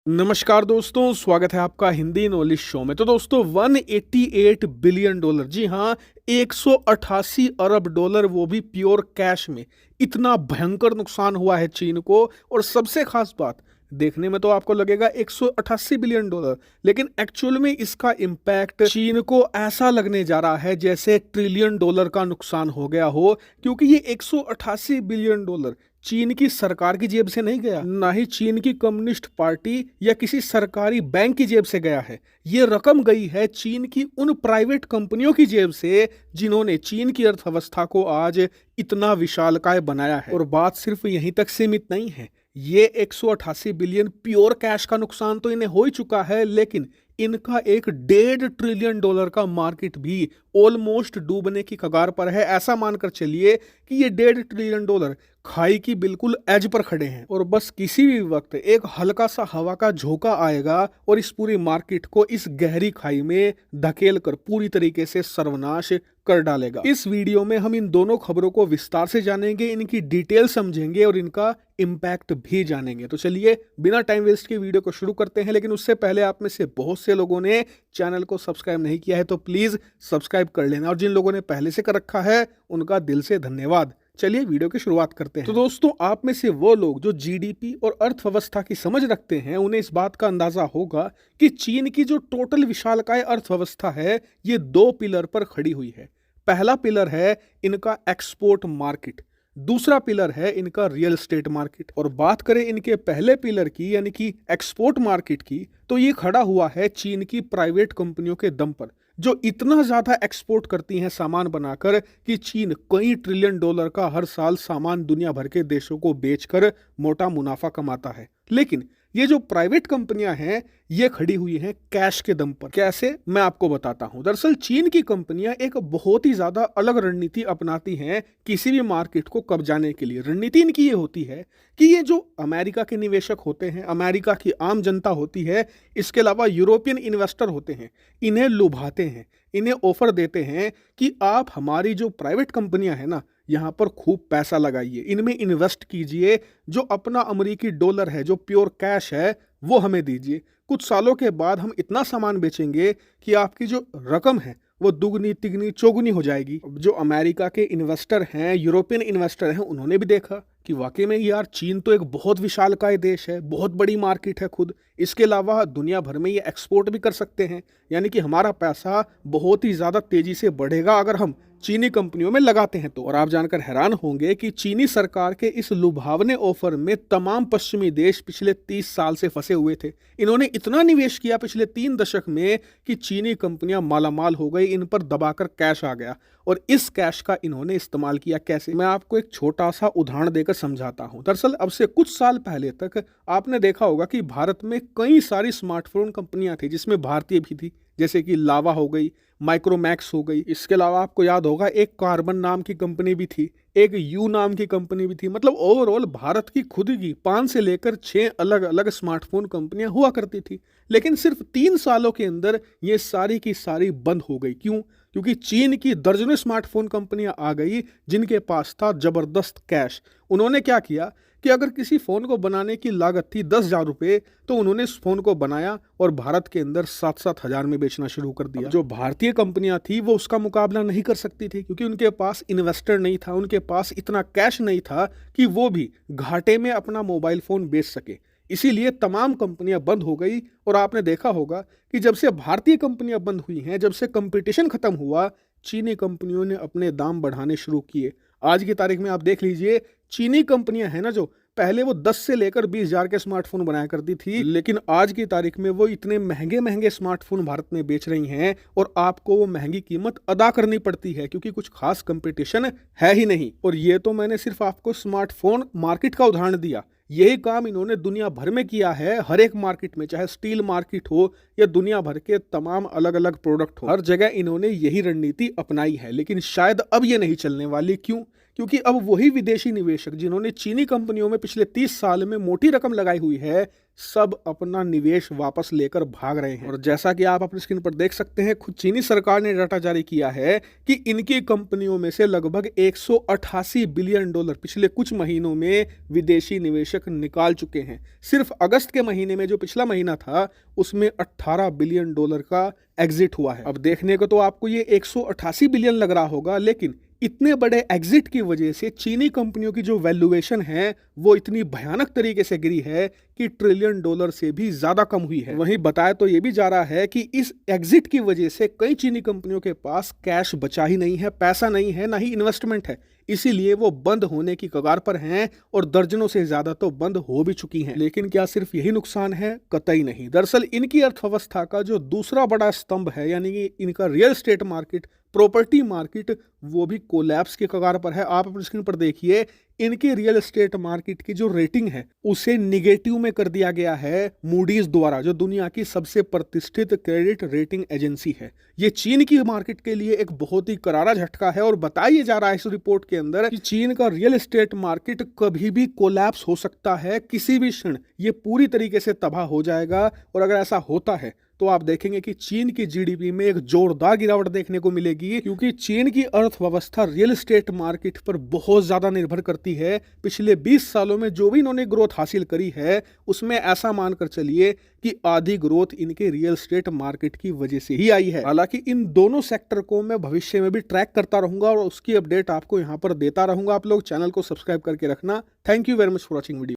नमस्कार दोस्तों, स्वागत है आपका हिंदी नॉलेज शो में। तो दोस्तों 188 बिलियन डॉलर, जी हाँ, 188 अरब डॉलर, वो भी प्योर कैश में। इतना भयंकर नुकसान हुआ है चीन को। और सबसे खास बात, देखने में तो आपको लगेगा 188 बिलियन डॉलर, लेकिन एक्चुअल में इसका इम्पैक्ट चीन को ऐसा लगने जा रहा है जैसे ट्रिलियन डॉलर का नुकसान हो गया हो। क्योंकि ये 188 बिलियन डॉलर चीन की सरकार की जेब से नहीं गया, ना ही चीन की कम्युनिस्ट पार्टी या किसी सरकारी बैंक की जेब से गया है। ये रकम गई है चीन की उन प्राइवेट कंपनियों की जेब से जिन्होंने चीन की अर्थव्यवस्था को आज इतना विशालकाय बनाया है। और बात सिर्फ यहीं तक सीमित नहीं है। ये 188 बिलियन प्योर कैश का नुकसान तो इन्हें हो ही चुका है, लेकिन इनका एक 1.5 ट्रिलियन डॉलर का मार्केट भी ऑलमोस्ट डूबने की कगार पर है। ऐसा मानकर चलिए कि ये 1.5 ट्रिलियन डॉलर खाई की बिल्कुल एज पर खड़े हैं और बस किसी भी वक्त एक हल्का सा हवा का झोंका आएगा और इस पूरी मार्केट को इस गहरी खाई में धकेल कर पूरी तरीके से सर्वनाश कर डालेगा। इस वीडियो में हम इन दोनों खबरों को विस्तार से जानेंगे, इनकी डिटेल समझेंगे और इनका इम्पैक्ट भी जानेंगे। तो चलिए बिना टाइम वेस्ट के वीडियो को शुरू करते हैं। लेकिन उससे पहले आप में से बहुत से लोगों ने चैनल को सब्सक्राइब नहीं किया है, तो प्लीज सब्सक्राइब कर लेना, और जिन लोगों ने पहले से कर रखा है उनका दिल से धन्यवाद। चलिए वीडियो की शुरुआत करते हैं। तो दोस्तों, आप में से वो लोग जो जीडीपी और अर्थव्यवस्था की समझ रखते हैं, उन्हें इस बात का अंदाजा होगा कि चीन की जो टोटल विशालकाय अर्थव्यवस्था है, ये 2 पिलर पर खड़ी हुई है। पहला पिलर है इनका एक्सपोर्ट मार्केट, दूसरा पिलर है इनका रियल एस्टेट मार्केट। और बात करें इनके पहले पिलर की, यानी कि एक्सपोर्ट मार्केट की, तो ये खड़ा हुआ है चीन की प्राइवेट कंपनियों के दम पर, जो इतना ज्यादा एक्सपोर्ट करती हैं सामान बनाकर कि चीन कई ट्रिलियन डॉलर का हर साल सामान दुनिया भर के देशों को बेचकर मोटा मुनाफा कमाता है। लेकिन ये जो प्राइवेट कंपनियां हैं, ये खड़ी हुई हैं कैश के दम पर। कैसे, मैं आपको बताता हूं। दरअसल चीन की कंपनियां एक बहुत ही ज्यादा अलग रणनीति अपनाती हैं किसी भी मार्केट को कब्जाने के लिए। रणनीति इनकी ये होती है कि ये जो अमेरिका के निवेशक होते हैं, अमेरिका की आम जनता होती है, इसके अलावा यूरोपियन इन्वेस्टर होते हैं, इन्हें लुभाते हैं, इन्हें ऑफर देते हैं कि आप हमारी जो प्राइवेट कंपनियां हैं ना, यहाँ पर खूब पैसा लगाइए, इनमें इन्वेस्ट कीजिए, जो अपना अमेरिकी डॉलर है, जो प्योर कैश है, वो हमें दीजिए। कुछ सालों के बाद हम इतना सामान बेचेंगे कि आपकी जो रकम है वो दुगनी तिगनी चौगुनी हो जाएगी। जो अमेरिका के इन्वेस्टर हैं, यूरोपियन इन्वेस्टर हैं, उन्होंने भी देखा कि वाकई में यार चीन तो एक बहुत विशालकाय देश है, बहुत बड़ी मार्केट है खुद, इसके अलावा दुनिया भर में ये एक्सपोर्ट भी कर सकते हैं, यानी कि हमारा पैसा बहुत ही ज़्यादा तेज़ी से बढ़ेगा अगर हम चीनी कंपनियों में लगाते हैं तो। और आप जानकर हैरान होंगे कि चीनी सरकार के इस लुभावने ऑफर में तमाम पश्चिमी देश पिछले 30 साल से फंसे हुए थे। इन्होंने इतना निवेश किया पिछले 3 दशक में कि चीनी कंपनियां मालामाल हो गई, इन पर दबाकर कैश आ गया। और इस कैश का इन्होंने इस्तेमाल किया कैसे, मैं आपको एक छोटा सा उदाहरण देकर समझाता हूं। दरअसल अब से कुछ साल पहले तक आपने देखा होगा कि भारत में कई सारी स्मार्टफोन कंपनियां थी, जिसमें भारतीय भी थी, जैसे कि लावा हो गई, माइक्रोमैक्स हो गई। इसके अलावा आपको याद होगा एक कार्बन नाम की कंपनी भी थी, एक यू नाम की कंपनी भी थी। मतलब ओवरऑल भारत की खुद की 5 से लेकर 6 अलग अलग स्मार्टफोन कंपनियां हुआ करती थी। लेकिन सिर्फ 3 सालों के अंदर ये सारी की सारी बंद हो गई। क्यों? क्योंकि चीन की दर्जनों स्मार्टफोन कंपनियां आ गई जिनके पास था जबरदस्त कैश। उन्होंने क्या किया कि अगर किसी फ़ोन को बनाने की लागत थी 10,000 रुपये, तो उन्होंने इस फ़ोन को बनाया और भारत के अंदर 7-7 हज़ार में बेचना शुरू कर दिया। जो भारतीय कंपनियां थी वो उसका मुकाबला नहीं कर सकती थी, क्योंकि उनके पास इन्वेस्टर नहीं था, उनके पास इतना कैश नहीं था कि वो भी घाटे में अपना मोबाइल फ़ोन बेच सके। इसीलिए तमाम कंपनियां बंद हो गई। और आपने देखा होगा कि जब से भारतीय कंपनियां बंद हुई हैं, जब से कंपटीशन खत्म हुआ, चीनी कंपनियों ने अपने दाम बढ़ाने शुरू किए। आज की तारीख में आप देख लीजिए, चीनी कंपनियां हैं ना, जो पहले वो 10 से लेकर 20,000 के स्मार्टफोन बनाया करती थी, लेकिन आज की तारीख में वो इतने महंगे महंगे स्मार्टफोन भारत में बेच रही हैं और आपको वो महंगी कीमत अदा करनी पड़ती है, क्योंकि कुछ खास कंपटीशन है ही नहीं। और ये तो मैंने सिर्फ आपको स्मार्टफोन मार्केट का उदाहरण दिया, यही काम इन्होंने दुनिया भर में किया है। हर एक मार्केट में, चाहे स्टील मार्केट हो या दुनिया भर के तमाम अलग अलग प्रोडक्ट हो, हर जगह इन्होंने यही रणनीति अपनाई है। लेकिन शायद अब ये नहीं चलने वाली। क्यों? क्योंकि अब वही विदेशी निवेशक जिन्होंने चीनी कंपनियों में पिछले 30 साल में मोटी रकम लगाई हुई है, सब अपना निवेश वापस लेकर भाग रहे हैं। और जैसा कि आप अपनी स्क्रीन पर देख सकते हैं, खुद चीनी सरकार ने डाटा जारी किया है कि इनकी कंपनियों में से लगभग 188 बिलियन डॉलर पिछले कुछ महीनों में विदेशी निवेशक निकाल चुके हैं। सिर्फ अगस्त के महीने में जो पिछला महीना था, उसमें 18 बिलियन डॉलर का एग्जिट हुआ है। अब देखने को तो आपको ये 188 बिलियन लग रहा होगा, लेकिन इतने बड़े एग्जिट की वजह से चीनी कंपनियों की जो वैल्यूएशन है वो इतनी भयानक तरीके से गिरी है कि ट्रिलियन डॉलर से भी ज्यादा कम हुई है। वहीं बताया तो ये भी जा रहा है कि इस एग्जिट की वजह से कई चीनी कंपनियों के पास कैश बचा ही नहीं है, पैसा नहीं है, ना ही इन्वेस्टमेंट है, इसीलिए वो बंद होने की कगार पर हैं और दर्जनों से ज्यादा तो बंद हो भी चुकी हैं। लेकिन क्या सिर्फ यही नुकसान है? कतई नहीं। दरअसल इनकी अर्थव्यवस्था का जो दूसरा बड़ा स्तंभ है, यानी कि इनका real estate market, property market, वो भी कोलैप्स की कगार पर है। आप अपनी स्क्रीन पर देखिए, इनके रियल एस्टेट मार्केट की जो रेटिंग है उसे निगेटिव में कर दिया गया है मूडीज द्वारा, जो दुनिया की सबसे प्रतिष्ठित क्रेडिट रेटिंग एजेंसी है। ये चीन की मार्केट के लिए एक बहुत ही करारा झटका है और बताया जा रहा है इस रिपोर्ट के अंदर कि चीन का रियल एस्टेट मार्केट कभी भी कोलैप्स हो सकता है, किसी भी क्षण ये पूरी तरीके से तबाह हो जाएगा। और अगर ऐसा होता है तो आप देखेंगे कि चीन की जीडीपी में एक जोरदार गिरावट देखने को मिलेगी, क्योंकि चीन की अर्थव्यवस्था रियल एस्टेट मार्केट पर बहुत ज्यादा निर्भर करती है। पिछले 20 सालों में जो भी इन्होंने ग्रोथ हासिल करी है, उसमें ऐसा मानकर चलिए कि आधी ग्रोथ इनके रियल एस्टेट मार्केट की वजह से ही आई है। हालांकि इन दोनों सेक्टर को मैं भविष्य में भी ट्रैक करता रहूंगा और उसकी अपडेट आपको यहाँ पर देता रहूंगा। आप लोग चैनल को सब्सक्राइब करके रखना। Thank you very much for watching video.